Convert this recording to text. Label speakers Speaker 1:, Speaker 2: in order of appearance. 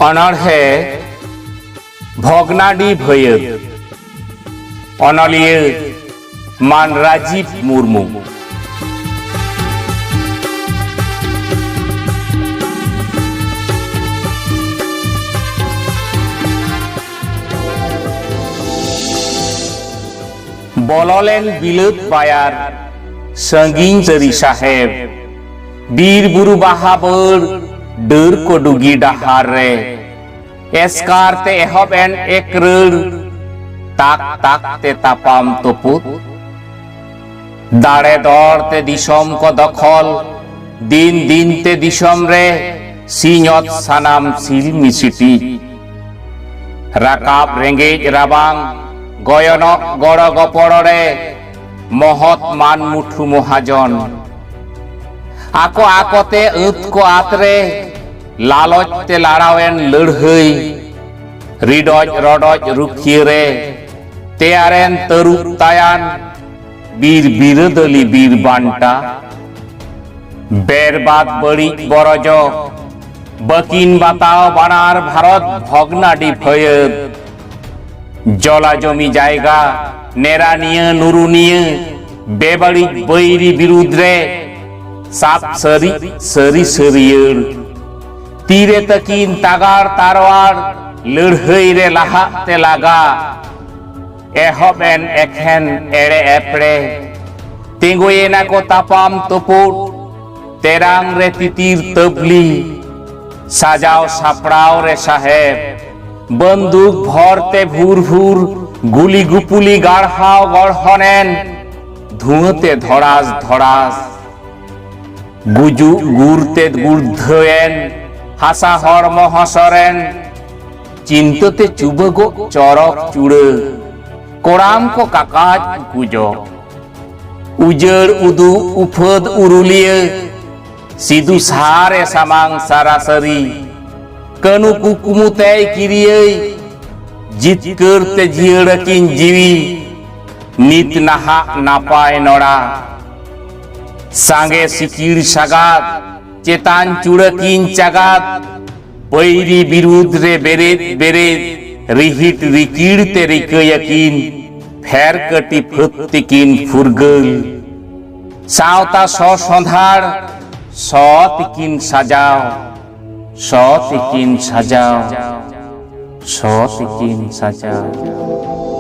Speaker 1: अनर्हे भोगनाडी भयद अनलिये मान राजीव मुर्मू। बोलोलेन बिलत बायार संगीन जरी साहेब बीर बुरु बाहाबर डर को डुगी डहार रे एस्कार ते एहब एन एक रड़ ताक ताक ते तापाम तोपुत दाड़े दौड़ ते दिशोम को दखल दिन दिन ते दिशोम रे सीनियत सनाम सिल मिसिटी राकाब रेंगेज राबांग गयनक गड़ गपड़े महत मान मुठु महाजन आको आकोते उत को आतरे लालच ते लाड़ावेन लड़हई रिडज रडज रुखिये तेयारेन तरुप तायान बीर बिरदली बीर बांटा बेरबाद बड़ी बरज बकिन बताओ बानार भारत भोगनाडी भयद जला जमी जायगा नेरानिया नुरुनिया बेबड़ी बैरी बिरुद्रे साप सरी सरी सरियर तीरे तकीन तागार तारवार लड़हई रे लाहा ते लागा एहबेन एखेन एड़े एपड़े तेंगोयेना को तापाम तोपुट तेरांग रे तितीर तबली साजाओ सापड़ाओ रे साहेब बंदूक भरते भूर भूर गुली गुपुली गाढ़ाओ गढ़नेन धुआते धड़ास धड़ास गुजु गुरते गुर्धयेन हासा हर्म हसरेन चिंतते चुबगो चरक चुड़े कोराम को काकाज गुजो उजड़ उदु उफद उरुलिये सिदु सारे सामांग सारासरी कनु कुकुमु तय किरिये जित करते जियड़किन जीवी नित नहा नापाय नोड़ा सांगे सिकीर सगात चेतान चुड़किन चगात बैरी बिरुद्ध रे बेरेत बेरेत रिहिट रिकीड़ते रिकयकिन फेर कटी फत्तिकिन फुरगल सावता सौ संधार सौतिकिन सजाओ सौतिकिन सजाओ सौतिकिन सजाओ।